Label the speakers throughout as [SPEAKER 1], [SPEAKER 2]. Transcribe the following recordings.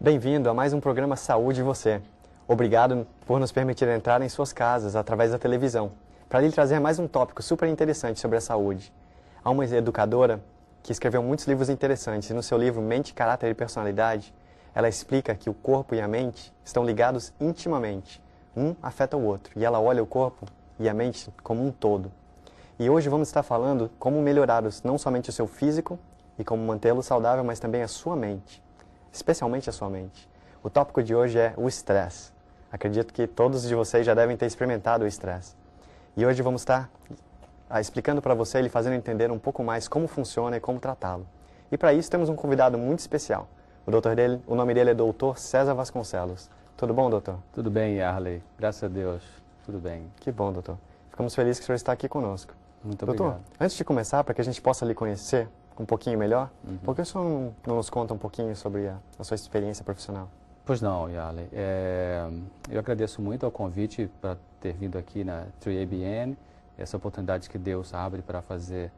[SPEAKER 1] Bem-vindo a mais um programa Saúde e Você. Obrigado por nos permitir entrar em suas casas através da televisão, para lhe trazer mais um tópico super interessante sobre a saúde. Há uma educadora que escreveu muitos livros interessantes e no seu livro Mente, Caráter e Personalidade, ela explica que o corpo e a mente estão ligados intimamente. Um afeta o outro e ela olha o corpo e a mente como um todo. E hoje vamos estar falando como melhorar não somente o seu físico e como mantê-lo saudável, mas também a sua mente. Especialmente a sua mente. O tópico de hoje é o estresse. Acredito que todos de vocês já devem ter experimentado o estresse. E hoje vamos estar explicando para você e fazendo entender um pouco mais como funciona e como tratá-lo. E para isso temos um convidado muito especial. O nome dele é Dr. César Vasconcelos. Tudo bom, doutor?
[SPEAKER 2] Tudo bem, Arley. Graças a Deus. Tudo bem.
[SPEAKER 1] Que bom, doutor. Ficamos felizes que o senhor está aqui conosco.
[SPEAKER 2] Muito
[SPEAKER 1] doutor,
[SPEAKER 2] obrigado.
[SPEAKER 1] Antes de começar, para que a gente possa lhe conhecer um pouquinho melhor, por que o senhor não nos conta um pouquinho sobre a sua experiência profissional?
[SPEAKER 2] Pois não, Yarley. Eu agradeço muito ao convite para ter vindo aqui na 3ABN, essa oportunidade que Deus abre para fazer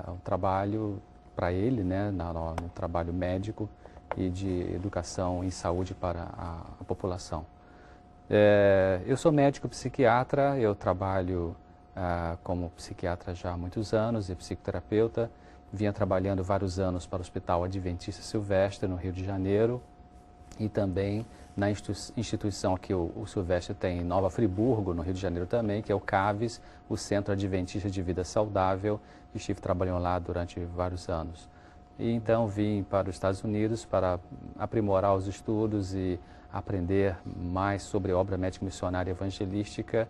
[SPEAKER 2] um trabalho para ele, né, no trabalho médico e de educação em saúde para a população. Eu sou médico psiquiatra, eu trabalho como psiquiatra já há muitos anos e psicoterapeuta. Vinha trabalhando vários anos para o Hospital Adventista Silvestre, no Rio de Janeiro, e também na instituição que o Silvestre tem em Nova Friburgo, no Rio de Janeiro também, que é o CAVES, o Centro Adventista de Vida Saudável, e estive trabalhando lá durante vários anos. E então vim para os Estados Unidos para aprimorar os estudos e aprender mais sobre obra médica missionária evangelística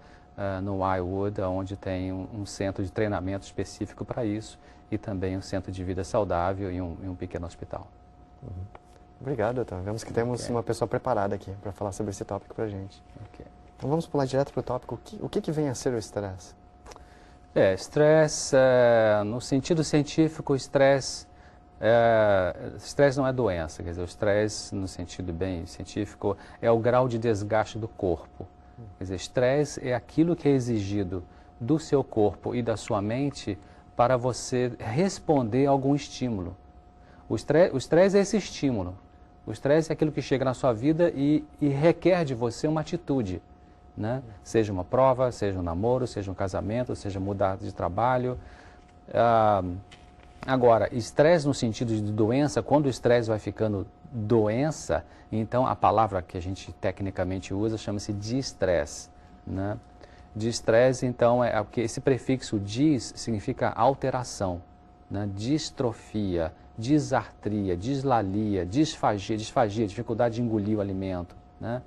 [SPEAKER 2] no Wildwood, onde tem um centro de treinamento específico para isso, e também um centro de vida saudável e um pequeno hospital.
[SPEAKER 1] Obrigado, doutor. Vemos que temos uma pessoa preparada aqui para falar sobre esse tópico para a gente. Então vamos pular direto para o tópico. O que vem a ser o estresse?
[SPEAKER 2] Estresse, no sentido científico, estresse não é doença. Quer dizer, o estresse, no sentido bem científico, é o grau de desgaste do corpo. Quer dizer, estresse é aquilo que é exigido do seu corpo e da sua mente para você responder a algum estímulo. O estresse é esse estímulo. O estresse é aquilo que chega na sua vida e requer de você uma atitude, né? Seja uma prova, seja um namoro, seja um casamento, seja mudar de trabalho. Agora, estresse no sentido de doença, quando o estresse vai ficando doença, então a palavra que a gente tecnicamente usa chama-se distresse, né? Distresse, então, porque esse prefixo dis significa alteração, né? Distrofia, disartria, dislalia, disfagia, dificuldade de engolir o alimento, né?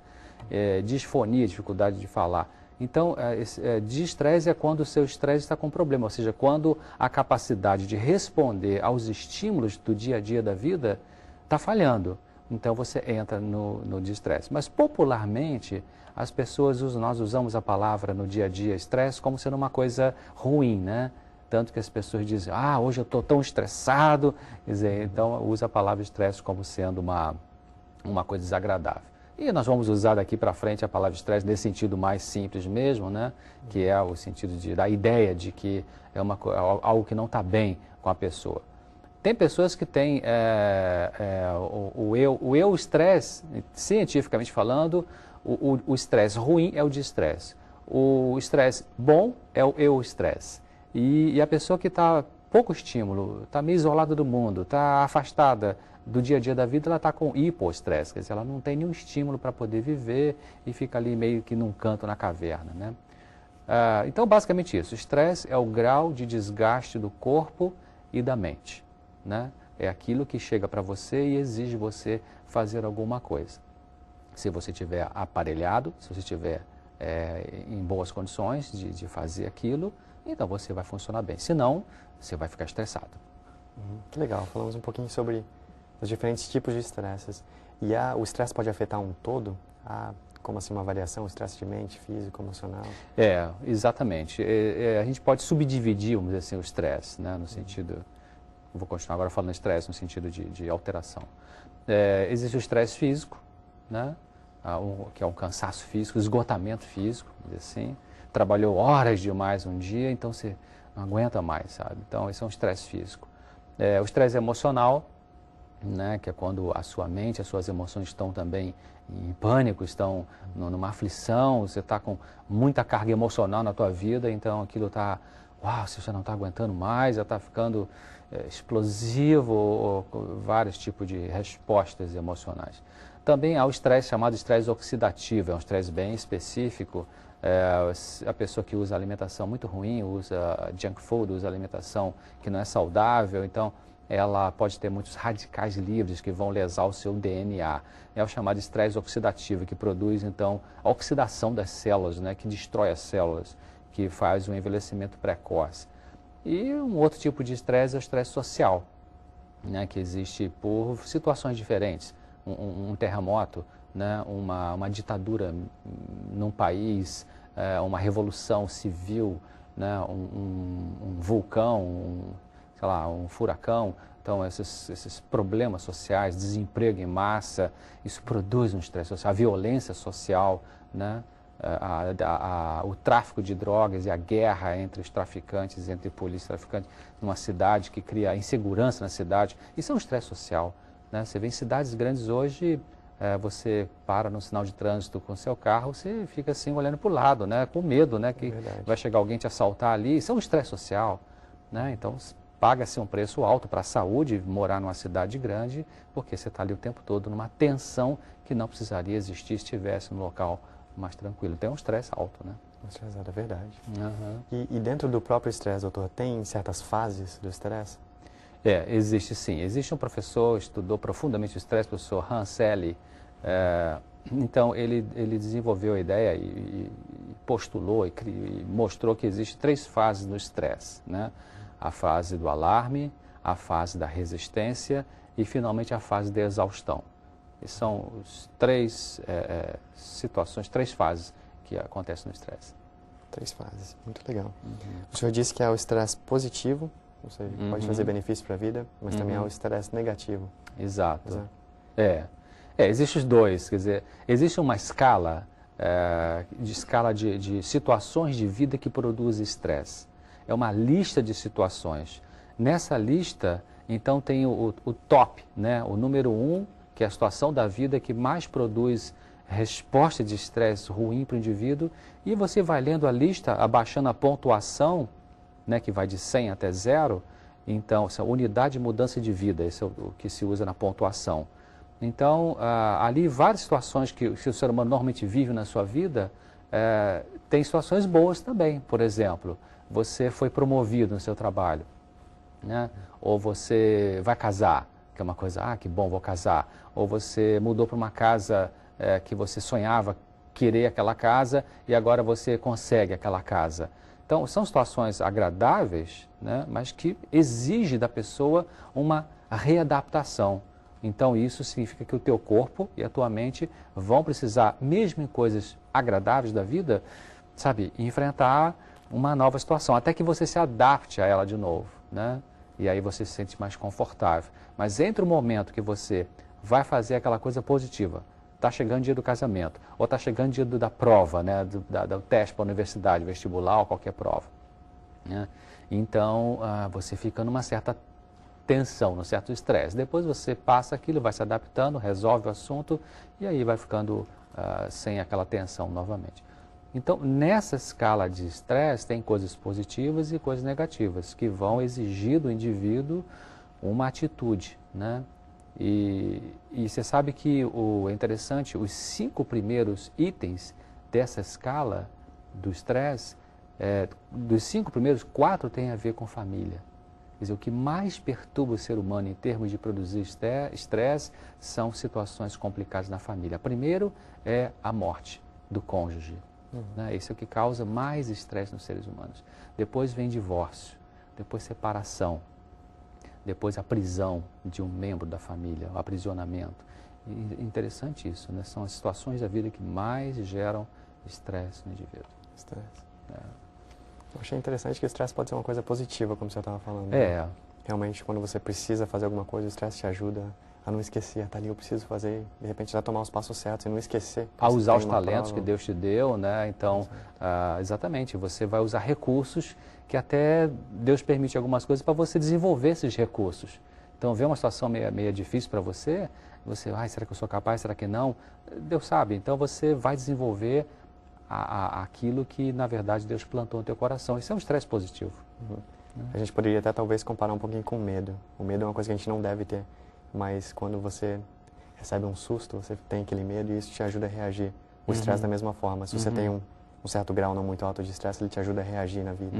[SPEAKER 2] Disfonia, dificuldade de falar. Então, distresse é quando o seu estresse está com problema, ou seja, quando a capacidade de responder aos estímulos do dia a dia da vida está falhando. Então, você entra no distresse. Mas, popularmente, as pessoas, nós usamos a palavra no dia a dia estresse como sendo uma coisa ruim, né? Tanto que as pessoas dizem, hoje eu estou tão estressado. Quer dizer, então, usa a palavra estresse como sendo uma coisa desagradável. E nós vamos usar daqui para frente a palavra estresse nesse sentido mais simples mesmo, né? Que é o sentido da ideia de que é algo que não está bem com a pessoa. Tem pessoas que têm o eu estresse, cientificamente falando, o estresse ruim é o distresse. O estresse bom é o eu estresse. E a pessoa que está pouco estímulo, está meio isolada do mundo, está afastada do dia a dia da vida, ela está com hipoestresse, quer dizer, ela não tem nenhum estímulo para poder viver e fica ali meio que num canto na caverna, né? Então, basicamente isso, o estresse é o grau de desgaste do corpo e da mente, né? É aquilo que chega para você e exige você fazer alguma coisa. Se você estiver aparelhado, se você estiver em boas condições de fazer aquilo, então você vai funcionar bem. Se não, você vai ficar estressado.
[SPEAKER 1] Que legal, falamos um pouquinho sobre os diferentes tipos de estresses. E o estresse pode afetar um todo? Como assim uma variação, estresse de mente, físico, emocional?
[SPEAKER 2] Exatamente. A gente pode subdividir, vamos dizer assim, o estresse, né, no sentido... Vou continuar agora falando estresse no sentido de alteração. Existe o estresse físico, né, que é um cansaço físico, esgotamento físico, vamos dizer assim. Trabalhou horas demais um dia, então você não aguenta mais, sabe? Então, esse é um estresse físico. O estresse emocional, né, que é quando a sua mente, as suas emoções estão também em pânico, estão numa aflição, você está com muita carga emocional na tua vida, então aquilo está, uau, você já não está aguentando mais, já está ficando explosivo, ou vários tipos de respostas emocionais. Também há o estresse chamado estresse oxidativo, é um estresse bem específico. A pessoa que usa alimentação muito ruim, usa junk food, usa alimentação que não é saudável, então ela pode ter muitos radicais livres que vão lesar o seu DNA. É o chamado estresse oxidativo, que produz, então, a oxidação das células, né, que destrói as células, que faz um envelhecimento precoce. E um outro tipo de estresse é o estresse social, né, que existe por situações diferentes. Um terremoto, né, uma ditadura num país, uma revolução civil, né, um vulcão, sei lá, um furacão. Então, esses problemas sociais, desemprego em massa, isso produz um estresse social, a violência social, né? O tráfico de drogas e a guerra entre os traficantes, entre polícia e traficantes, numa cidade que cria insegurança na cidade. Isso é um estresse social, né? Você vê em cidades grandes hoje, você para no sinal de trânsito com o seu carro, você fica assim olhando para o lado, né? Com medo, né? Que vai chegar alguém te assaltar ali. Isso é um estresse social, né? Então, paga-se um preço alto para a saúde morar numa cidade grande, porque você está ali o tempo todo numa tensão que não precisaria existir se estivesse no local mais tranquilo. Então é um estresse alto, né?
[SPEAKER 1] Um estresse alto, é verdade.
[SPEAKER 2] Uhum.
[SPEAKER 1] E dentro do próprio estresse, doutor, tem certas fases do estresse?
[SPEAKER 2] Existe sim. Existe um professor, estudou profundamente o estresse, o professor Hans Selye. Então ele desenvolveu a ideia e postulou e mostrou que existem 3 fases no estresse, né? A fase do alarme, a fase da resistência e, finalmente, a fase da exaustão. E são os 3 situações, 3 fases que acontecem no estresse.
[SPEAKER 1] 3 fases, muito legal. O senhor disse que há o estresse positivo, ou seja, pode trazer benefícios para a vida, mas também há o estresse negativo.
[SPEAKER 2] Exato. Existem os dois, quer dizer, existe uma escala, de situações de vida que produz estresse. É uma lista de situações. Nessa lista, então, tem o top, né? O número 1, que é a situação da vida que mais produz resposta de estresse ruim para o indivíduo, e você vai lendo a lista, abaixando a pontuação, né, que vai de 100 até 0, então, essa unidade de mudança de vida, esse é o que se usa na pontuação. Então, ali várias situações que o ser humano normalmente vive na sua vida, tem situações boas também. Por exemplo, você foi promovido no seu trabalho, né? Ou você vai casar, que é uma coisa, que bom, vou casar. Ou você mudou para uma casa que você sonhava querer aquela casa e agora você consegue aquela casa. Então, são situações agradáveis, né? Mas que exigem da pessoa uma readaptação. Então, isso significa que o teu corpo e a tua mente vão precisar, mesmo em coisas agradáveis da vida, sabe, enfrentar uma nova situação, até que você se adapte a ela de novo, né? E aí você se sente mais confortável. Mas entre o momento que você vai fazer aquela coisa positiva, está chegando o dia do casamento, ou está chegando o dia da prova, né? do teste para a universidade, vestibular ou qualquer prova, né? Então, você fica numa certa tensão, num certo estresse. Depois você passa aquilo, vai se adaptando, resolve o assunto e aí vai ficando sem aquela tensão novamente. Então, nessa escala de estresse, tem coisas positivas e coisas negativas, que vão exigir do indivíduo uma atitude, né? E você sabe que é interessante, os 5 primeiros itens dessa escala do estresse, dos 5 primeiros, 4 têm a ver com família. Quer dizer, o que mais perturba o ser humano em termos de produzir estresse são situações complicadas na família. Primeiro é a morte do cônjuge. Né? Esse é o que causa mais estresse nos seres humanos. Depois vem divórcio, depois separação, depois a prisão de um membro da família, o aprisionamento. E interessante isso, né? São as situações da vida que mais geram estresse no indivíduo.
[SPEAKER 1] Estresse. Eu achei interessante que o estresse pode ser uma coisa positiva, como você estava falando. Realmente, quando você precisa fazer alguma coisa, o estresse te ajuda a não esquecer. Tá ali, eu preciso fazer, de repente já tomar os passos certos e não esquecer.
[SPEAKER 2] A usar os talentos que Deus te deu, né? Então, exatamente, você vai usar recursos que até Deus permite algumas coisas para você desenvolver esses recursos. Então, vê uma situação meio difícil para você, ai, será que eu sou capaz, será que não? Deus sabe, então você vai desenvolver aquilo que, na verdade, Deus plantou no teu coração. Isso é um estresse positivo.
[SPEAKER 1] A gente poderia até talvez comparar um pouquinho com o medo. O medo é uma coisa que a gente não deve ter, mas quando você recebe um susto, você tem aquele medo e isso te ajuda a reagir. O estresse da mesma forma. Se você tem um certo grau não muito alto de estresse, ele te ajuda a reagir na vida.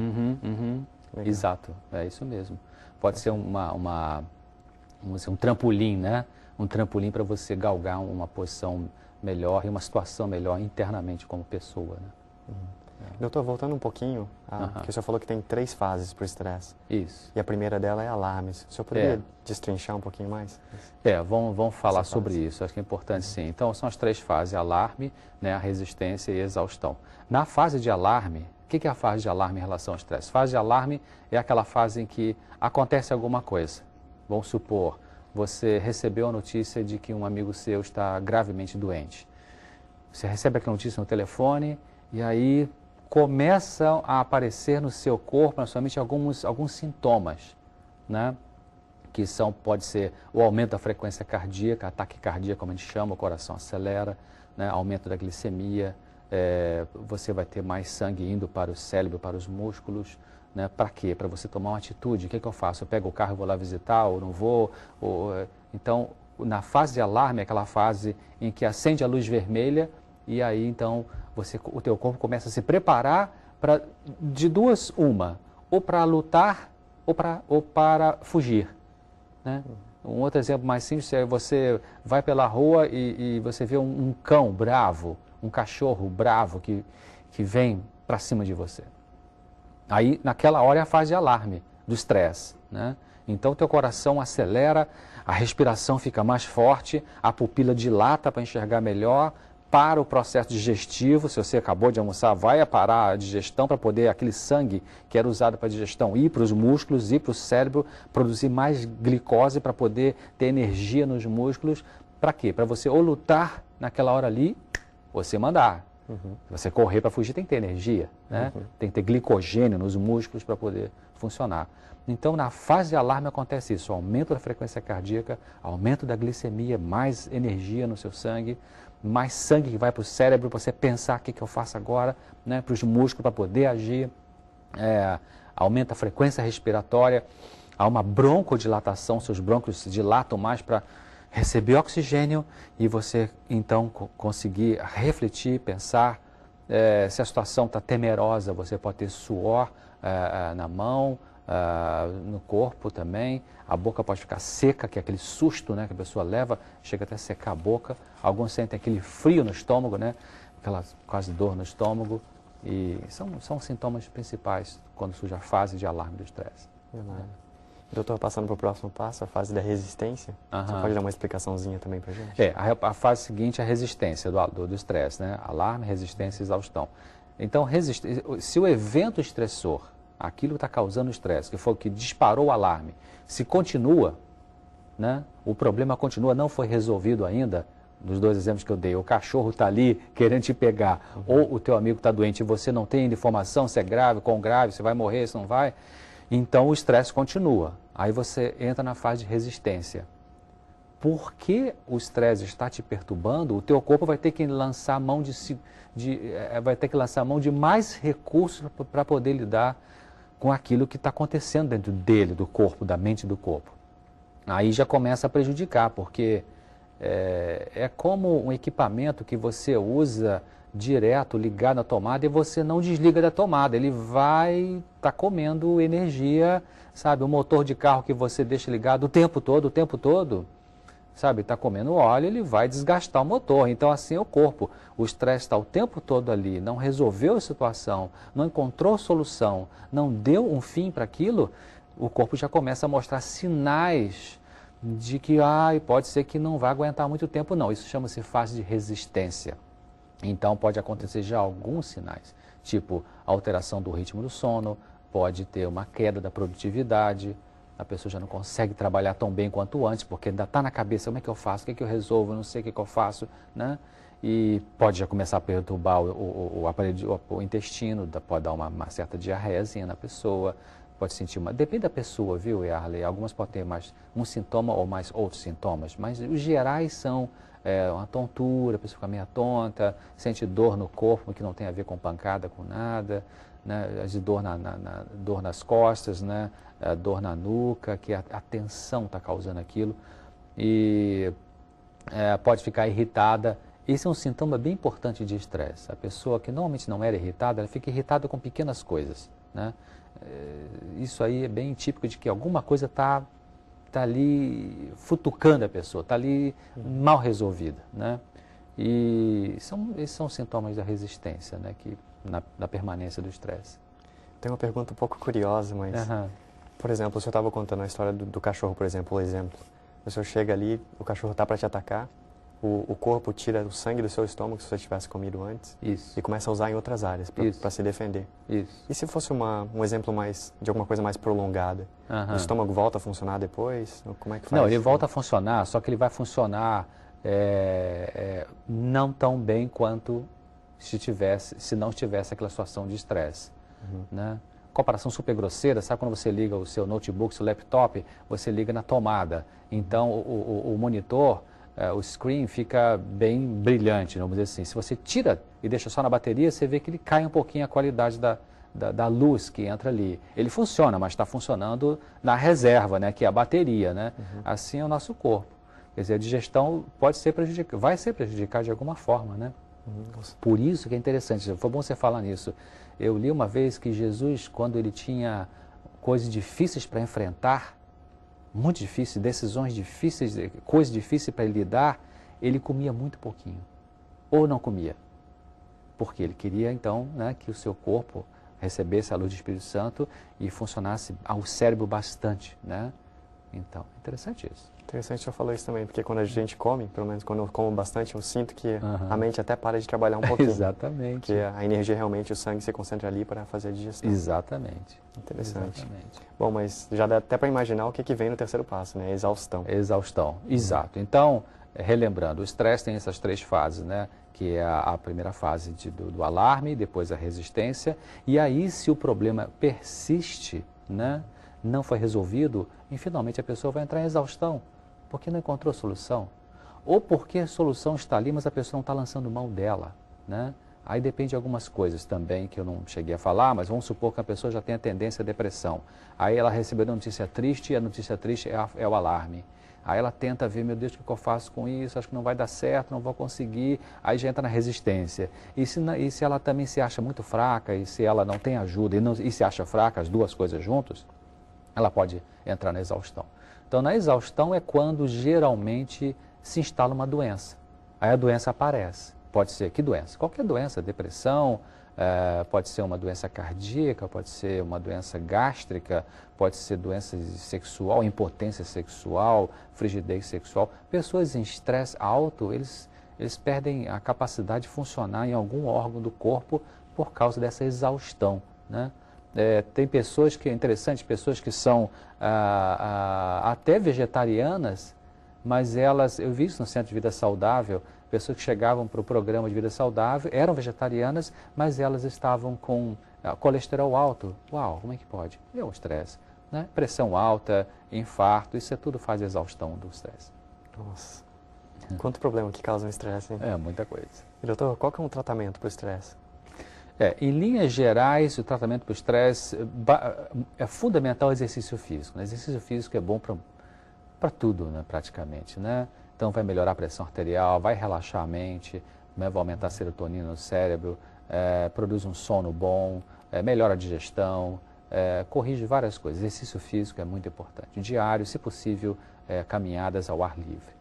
[SPEAKER 2] Exato, é isso mesmo. Pode ser um trampolim, né? Um trampolim para você galgar uma posição melhor e uma situação melhor internamente como pessoa, né?
[SPEAKER 1] Doutor, voltando um pouquinho, que o senhor falou que tem 3 fases para o estresse.
[SPEAKER 2] Isso.
[SPEAKER 1] E a primeira dela é alarmes. O senhor poderia destrinchar um pouquinho mais?
[SPEAKER 2] Vamos falar sobre isso. Acho que é importante sim. Então, são as 3 fases: alarme, né, a resistência e a exaustão. Na fase de alarme, o que é a fase de alarme em relação ao estresse? Fase de alarme é aquela fase em que acontece alguma coisa. Vamos supor, você recebeu a notícia de que um amigo seu está gravemente doente. Você recebe aquela notícia no telefone e aí começam a aparecer no seu corpo, na sua mente, alguns sintomas, né? Que pode ser o aumento da frequência cardíaca, ataque cardíaco, como a gente chama, o coração acelera, né? Aumento da glicemia, você vai ter mais sangue indo para o cérebro, para os músculos, né? Para quê? Para você tomar uma atitude. O que eu faço? Eu pego o carro e vou lá visitar, ou não vou? Então, na fase de alarme, é aquela fase em que acende a luz vermelha e aí, então, o teu corpo começa a se preparar de duas, uma, ou para lutar ou para fugir, né? Um outro exemplo mais simples é você vai pela rua e você vê um cão bravo, um cachorro bravo que vem para cima de você. Aí, naquela hora, é a fase de alarme, do estresse, né? Então, o teu coração acelera, a respiração fica mais forte, a pupila dilata para enxergar melhor, para o processo digestivo. Se você acabou de almoçar, vai parar a digestão para poder aquele sangue que era usado para a digestão ir para os músculos, ir para o cérebro, produzir mais glicose para poder ter energia nos músculos. Para quê? Para você ou lutar naquela hora ali, ou você mandar. Você correr para fugir tem que ter energia, né? Tem que ter glicogênio nos músculos para poder funcionar. Então, na fase de alarme acontece isso, aumento da frequência cardíaca, aumento da glicemia, mais energia no seu sangue, mais sangue que vai para o cérebro para você pensar o que eu faço agora, né? Para os músculos para poder agir, aumenta a frequência respiratória, há uma broncodilatação, seus brônquios se dilatam mais para receber oxigênio e você então conseguir refletir, pensar. Se a situação está temerosa, você pode ter suor na mão, no corpo também, a boca pode ficar seca, que é aquele susto, né, que a pessoa leva, chega até a secar a boca. Alguns sentem aquele frio no estômago, né, aquela quase dor no estômago, e são sintomas principais quando surge a fase de alarme do estresse.
[SPEAKER 1] Doutor, passando para o próximo passo, a fase da resistência, você pode dar uma explicaçãozinha também para a gente?
[SPEAKER 2] A fase seguinte é a resistência do estresse, né, alarme, resistência e exaustão. Então, se o evento estressor, aquilo que está causando estresse, que foi o que disparou o alarme, se continua, né, o problema continua, não foi resolvido ainda, dos 2 exemplos que eu dei, o cachorro está ali querendo te pegar, ou o teu amigo está doente e você não tem informação se é grave, quão grave, se vai morrer, se não vai, então o estresse continua. Aí você entra na fase de resistência. Porque o estresse está te perturbando, o teu corpo vai ter que lançar mão de mais recursos para poder lidar com aquilo que está acontecendo dentro dele, do corpo, da mente e do corpo. Aí já começa a prejudicar, porque é como um equipamento que você usa direto, ligado na tomada, e você não desliga da tomada. Ele vai estar comendo energia, sabe? O motor de carro que você deixa ligado o tempo todo, sabe? Está comendo óleo, ele vai desgastar o motor. Então, assim é o corpo. O estresse está o tempo todo ali, não resolveu a situação, não encontrou solução, não deu um fim para aquilo, o corpo já começa a mostrar sinais de que pode ser que não vai aguentar muito tempo, não. Isso chama-se fase de resistência. Então, pode acontecer já alguns sinais, tipo alteração do ritmo do sono, pode ter uma queda da produtividade, a pessoa já não consegue trabalhar tão bem quanto antes, porque ainda está na cabeça, como é que eu faço, o que eu resolvo, eu não sei o que eu faço, né? E pode já começar a perturbar o intestino, pode dar uma certa diarreazinha na pessoa, pode sentir uma... Depende da pessoa, viu, Yarley? Algumas podem ter mais um sintoma ou mais outros sintomas, mas os gerais são uma tontura, a pessoa fica meio tonta, sente dor no corpo, que não tem a ver com pancada, com nada, né? Dor nas costas, né? Dor na nuca, que a tensão está causando aquilo, e pode ficar irritada. Esse é um sintoma bem importante de estresse. A pessoa que normalmente não era irritada, ela fica irritada com pequenas coisas, né? Isso aí é bem típico de que alguma coisa está ali futucando a pessoa, está ali mal resolvida, né? E esses são sintomas da resistência, né? Que, na permanência do estresse.
[SPEAKER 1] Tem uma pergunta um pouco curiosa, mas... Por exemplo, o senhor estava contando a história do cachorro, por exemplo, o exemplo. O senhor chega ali, o cachorro está para te atacar, o corpo tira o sangue do seu estômago, se você tivesse comido antes,
[SPEAKER 2] Isso.
[SPEAKER 1] e começa a usar em outras áreas para se defender.
[SPEAKER 2] Isso.
[SPEAKER 1] E se fosse um exemplo de alguma coisa mais prolongada? O estômago volta a funcionar depois? Como é que faz?
[SPEAKER 2] Não, ele volta a funcionar, só que ele vai funcionar não tão bem quanto se não tivesse aquela situação de estresse, né? Comparação super grosseira, sabe quando você liga o seu notebook, seu laptop, você liga na tomada. Então, o monitor, o screen fica bem brilhante, vamos dizer assim. Se você tira e deixa só na bateria, você vê que ele cai um pouquinho a qualidade da luz que entra ali. Ele funciona, mas está funcionando na reserva, né, que é a bateria, né? Assim é o nosso corpo. Quer dizer, a digestão pode ser prejudicada, vai ser prejudicada de alguma forma, né? Por isso que é interessante, foi bom você falar nisso. Eu li uma vez que Jesus, quando ele tinha coisas difíceis para enfrentar, muito difíceis, decisões difíceis, coisas difíceis para ele lidar, ele comia muito pouquinho, ou não comia. Porque ele queria, então, né, que o seu corpo recebesse a luz do Espírito Santo e funcionasse ao cérebro bastante, né? Então, interessante isso.
[SPEAKER 1] Interessante você falou isso também, porque quando a gente come, pelo menos quando eu como bastante, eu sinto que a mente até para de trabalhar um pouquinho.
[SPEAKER 2] Exatamente.
[SPEAKER 1] Porque a energia realmente, o sangue se concentra ali para fazer a digestão.
[SPEAKER 2] Exatamente.
[SPEAKER 1] Interessante.
[SPEAKER 2] Exatamente.
[SPEAKER 1] Bom, mas já dá até para imaginar o que vem no terceiro passo, né? Exaustão.
[SPEAKER 2] Exaustão, exato. Então, relembrando, o estresse tem essas 3 fases, né? Que é a primeira fase do alarme, depois a resistência, e aí se o problema persiste, né? Não foi resolvido, e finalmente a pessoa vai entrar em exaustão, porque não encontrou solução, ou porque a solução está ali, mas a pessoa não está lançando mão dela, né? Aí depende de algumas coisas também que eu não cheguei a falar, mas vamos supor que a pessoa já tenha tendência à depressão. Aí ela recebeu uma notícia triste, e a notícia triste é o alarme. Aí ela tenta ver, meu Deus, o que eu faço com isso? Acho que não vai dar certo, não vou conseguir. Aí já entra na resistência. E se ela também se acha muito fraca, e se ela não tem ajuda, e se acha fraca, as duas coisas juntas, ela pode entrar na exaustão. Então, na exaustão é quando geralmente se instala uma doença. Aí a doença aparece. Pode ser, que doença? Qualquer doença, depressão, pode ser uma doença cardíaca, pode ser uma doença gástrica, pode ser doença sexual, impotência sexual, frigidez sexual. Pessoas em estresse alto, eles perdem a capacidade de funcionar em algum órgão do corpo por causa dessa exaustão, né? Tem pessoas que, é interessante, pessoas que são até vegetarianas, mas eu vi isso no Centro de Vida Saudável, pessoas que chegavam para o programa de vida saudável, eram vegetarianas, mas elas estavam com colesterol alto. Uau, como é que pode? É o estresse, né? Pressão alta, infarto, isso tudo faz exaustão do estresse.
[SPEAKER 1] Nossa, quanto problema que causa o estresse, hein?
[SPEAKER 2] É, muita coisa.
[SPEAKER 1] E, doutor, qual que é um tratamento para o estresse?
[SPEAKER 2] Em linhas gerais, o tratamento para o estresse é fundamental o exercício físico. O exercício físico é bom para tudo, né, praticamente, né? Então, vai melhorar a pressão arterial, vai relaxar a mente, né, vai aumentar a serotonina no cérebro, produz um sono bom, melhora a digestão, corrige várias coisas. Exercício físico é muito importante. Diário, se possível, caminhadas ao ar livre.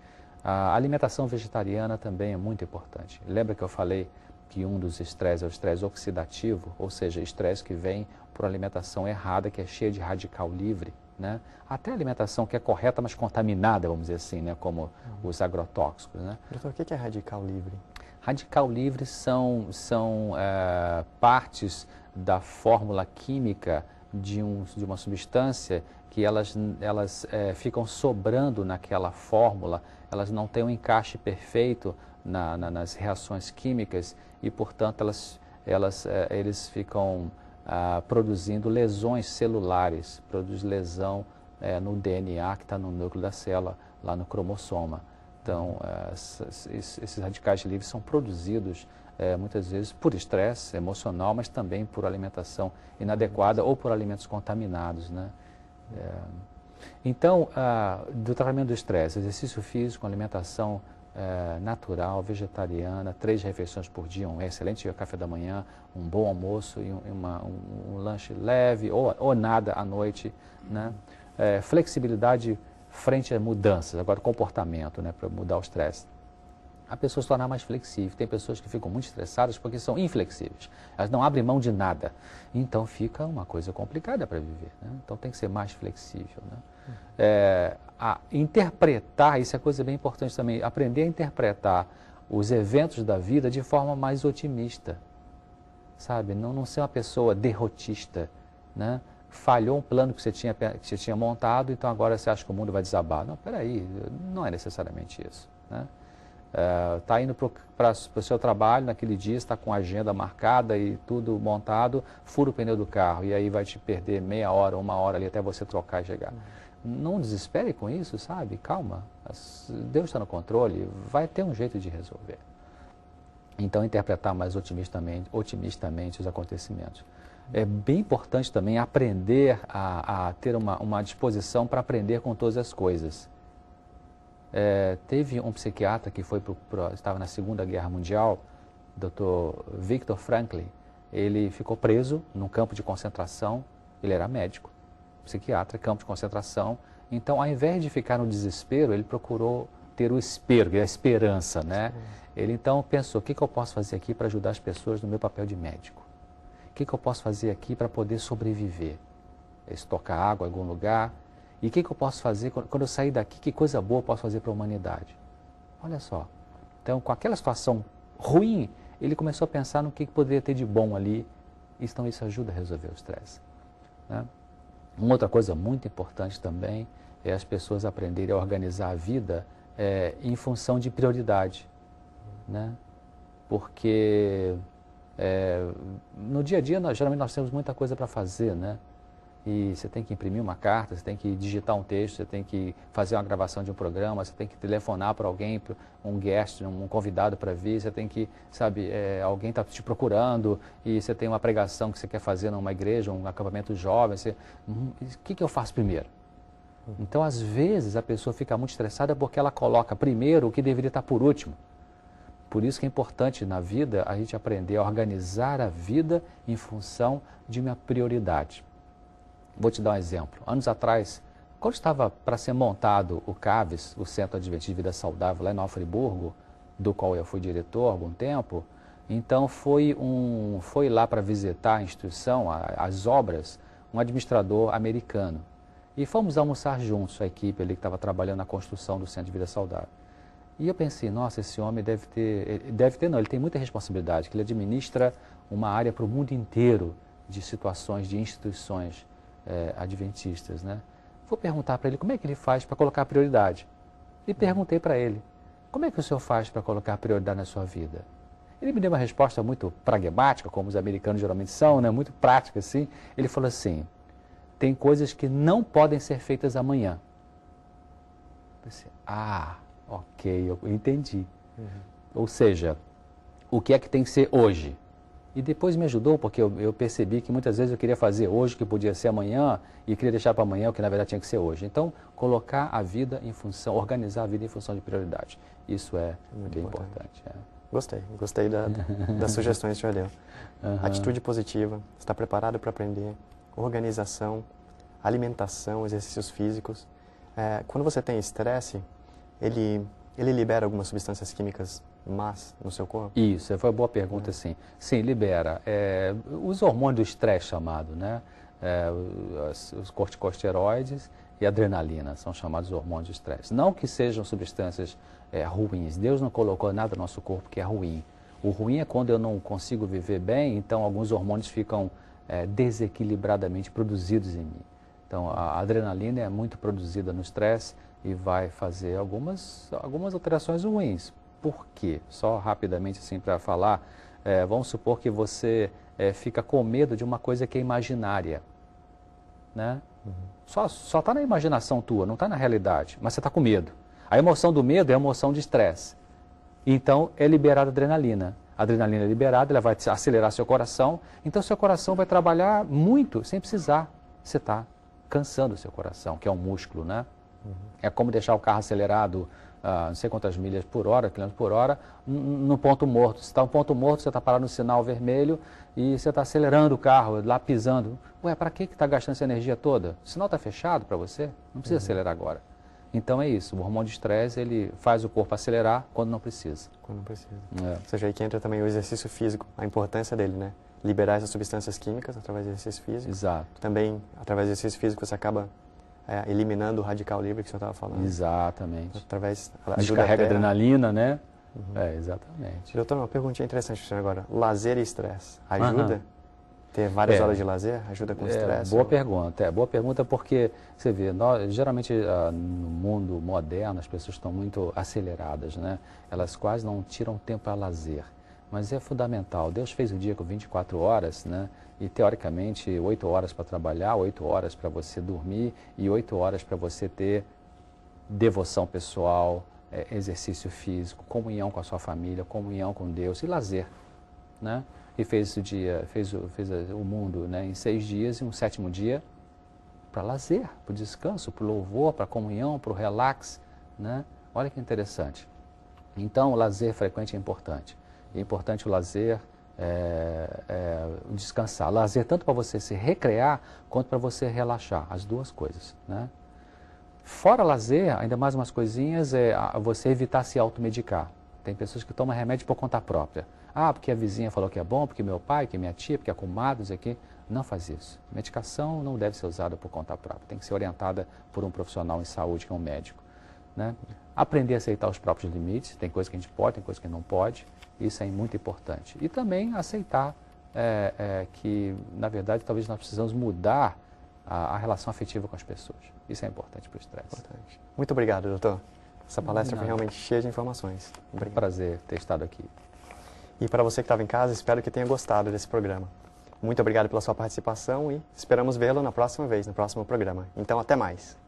[SPEAKER 2] A alimentação vegetariana também é muito importante. Lembra que eu falei que um dos estresses é o estresse oxidativo, ou seja, estresse que vem por alimentação errada, que é cheia de radical livre, né? Até a alimentação que é correta, mas contaminada, vamos dizer assim, né? Como os agrotóxicos, né?
[SPEAKER 1] Doutor, o que é radical livre?
[SPEAKER 2] Radical livre são partes da fórmula química de uma substância que elas ficam sobrando naquela fórmula, elas não têm um encaixe perfeito nas reações químicas e, portanto, eles ficam produzindo lesões celulares, produz lesão no DNA que está no núcleo da célula, lá no cromossoma. Então, esses radicais livres são produzidos muitas vezes por estresse emocional, mas também por alimentação inadequada ou por alimentos contaminados, né? Então, do tratamento do estresse, exercício físico, alimentação natural, vegetariana, 3 refeições por dia, um excelente café da manhã, um bom almoço e um lanche leve ou nada à noite, né? Flexibilidade frente a mudanças, agora comportamento, né, para mudar o estresse. A pessoa se tornar mais flexível. Tem pessoas que ficam muito estressadas porque são inflexíveis. Elas não abrem mão de nada. Então fica uma coisa complicada para viver, né? Então tem que ser mais flexível, né? Interpretar, isso é coisa bem importante também, aprender a interpretar os eventos da vida de forma mais otimista, sabe? Não ser uma pessoa derrotista, né? Falhou um plano que você tinha montado, então agora você acha que o mundo vai desabar. Não, peraí, não é necessariamente isso, né? Está indo para o seu trabalho naquele dia, está com a agenda marcada e tudo montado, fura o pneu do carro e aí vai te perder meia hora, 1 hora ali até você trocar e chegar. Não desespere com isso, sabe? Calma, Deus está no controle, vai ter um jeito de resolver. Então, interpretar mais otimistamente os acontecimentos. É bem importante também aprender a ter uma disposição para aprender com todas as coisas. Teve um psiquiatra que estava na Segunda Guerra Mundial, Dr. Viktor Frankl. Ele ficou preso num campo de concentração, ele era médico, psiquiatra, campo de concentração. Então, ao invés de ficar no desespero, ele procurou ter o espero, a esperança, né? Ele então pensou, o que eu posso fazer aqui para ajudar as pessoas no meu papel de médico? O que eu posso fazer aqui para poder sobreviver? Estocar água em algum lugar? E o que eu posso fazer quando eu sair daqui? Que coisa boa eu posso fazer para a humanidade? Olha só. Então, com aquela situação ruim, ele começou a pensar no que poderia ter de bom ali. Então, isso ajuda a resolver o estresse, né? Uma outra coisa muito importante também é as pessoas aprenderem a organizar a vida em função de prioridade, né? Porque no dia a dia, geralmente nós temos muita coisa para fazer, né? E você tem que imprimir uma carta, você tem que digitar um texto, você tem que fazer uma gravação de um programa, você tem que telefonar para alguém, um guest, um convidado para vir, você tem que, sabe, alguém está te procurando e você tem uma pregação que você quer fazer numa igreja, um acampamento jovem, o que eu faço primeiro? Então, às vezes, a pessoa fica muito estressada porque ela coloca primeiro o que deveria estar por último. Por isso que é importante na vida a gente aprender a organizar a vida em função de uma prioridade. Vou te dar um exemplo. Anos atrás, quando estava para ser montado o CAVES, o Centro Adventista de Vida Saudável, lá em Nova Friburgo, do qual eu fui diretor há algum tempo, então foi lá para visitar a instituição, as obras, um administrador americano. E fomos almoçar juntos, a equipe ali que estava trabalhando na construção do Centro de Vida Saudável. E eu pensei, nossa, esse homem ele tem muita responsabilidade, que ele administra uma área para o mundo inteiro de situações, de instituições adventistas, né? Vou perguntar para ele como é que ele faz para colocar prioridade. E perguntei para ele, como é que o senhor faz para colocar prioridade na sua vida? Ele me deu uma resposta muito pragmática, como os americanos geralmente são, né? Muito prática, assim. Ele falou assim, tem coisas que não podem ser feitas amanhã. Eu pensei, ok, eu entendi. Ou seja, o que é que tem que ser hoje? E depois me ajudou, porque eu percebi que muitas vezes eu queria fazer hoje o que podia ser amanhã e queria deixar para amanhã o que na verdade tinha que ser hoje. Então, colocar a vida em função, organizar a vida em função de prioridade. Isso é muito bem importante.
[SPEAKER 1] Gostei das sugestões que o senhor deu. Atitude positiva, estar preparado para aprender, organização, alimentação, exercícios físicos. Quando você tem estresse, ele libera algumas substâncias químicas más no seu corpo?
[SPEAKER 2] Isso, foi uma boa pergunta, sim. Sim, libera. Os hormônios do estresse chamado, né? Os corticosteroides e adrenalina são chamados hormônios do estresse. Não que sejam substâncias ruins. Deus não colocou nada no nosso corpo que é ruim. O ruim é quando eu não consigo viver bem, então alguns hormônios ficam desequilibradamente produzidos em mim. Então, a adrenalina é muito produzida no estresse e vai fazer algumas alterações ruins. Por quê? Só rapidamente assim para falar, vamos supor que você fica com medo de uma coisa que é imaginária, né? Só está na imaginação tua, não está na realidade, mas você está com medo. A emoção do medo é a emoção de estresse. Então, é liberada adrenalina. A adrenalina é liberada, ela vai acelerar seu coração, então seu coração vai trabalhar muito, sem precisar. Você está cansando o seu coração, que é um músculo, né? É como deixar o carro acelerado não sei quantas milhas por hora, quilômetros por hora, no ponto morto. Se está no ponto morto, você está parado no sinal vermelho e você está acelerando o carro, lá pisando. Ué, para que está gastando essa energia toda? O sinal está fechado para você? Não precisa acelerar agora. Então é isso, o hormônio de estresse, ele faz o corpo acelerar quando não precisa.
[SPEAKER 1] Quando não precisa. Ou seja, aí que entra também o exercício físico, a importância dele, né? Liberar essas substâncias químicas através do exercício físico.
[SPEAKER 2] Exato.
[SPEAKER 1] Também, através do exercício físico, você acaba eliminando o radical livre que você estava falando.
[SPEAKER 2] Exatamente.
[SPEAKER 1] Através,
[SPEAKER 2] descarrega adrenalina, né? Exatamente.
[SPEAKER 1] Doutor, uma perguntinha interessante para você agora. Lazer e estresse, ajuda? Ter várias horas de lazer ajuda com o estresse?
[SPEAKER 2] Boa pergunta. Boa pergunta porque, você vê, geralmente no mundo moderno as pessoas estão muito aceleradas, né? Elas quase não tiram tempo para lazer. Mas é fundamental. Deus fez o dia com 24 horas, né? E teoricamente 8 horas para trabalhar, 8 horas para você dormir e 8 horas para você ter devoção pessoal, exercício físico, comunhão com a sua família, comunhão com Deus e lazer, né? E fez o mundo, né, em 6 dias e um 7º dia para lazer, para o descanso, para o louvor, para a comunhão, para o relax, né? Olha que interessante. Então, o lazer frequente é importante. É importante o lazer, descansar. Lazer tanto para você se recrear, quanto para você relaxar, as duas coisas, né? Fora lazer, ainda mais umas coisinhas, você evitar se automedicar. Tem pessoas que tomam remédio por conta própria. Ah, porque a vizinha falou que é bom, porque meu pai, que minha tia, porque a comadre, isso aqui. Não faz isso. Medicação não deve ser usada por conta própria. Tem que ser orientada por um profissional em saúde, que é um médico, né? Aprender a aceitar os próprios limites. Tem coisa que a gente pode, tem coisa que não pode. Isso é muito importante. E também aceitar que, na verdade, talvez nós precisamos mudar a relação afetiva com as pessoas. Isso é importante para o estresse.
[SPEAKER 1] Muito obrigado, doutor. Essa palestra foi realmente cheia de informações.
[SPEAKER 2] Obrigado. Um prazer ter estado aqui.
[SPEAKER 1] E para você que estava em casa, espero que tenha gostado desse programa. Muito obrigado pela sua participação e esperamos vê-lo na próxima vez, no próximo programa. Então, até mais.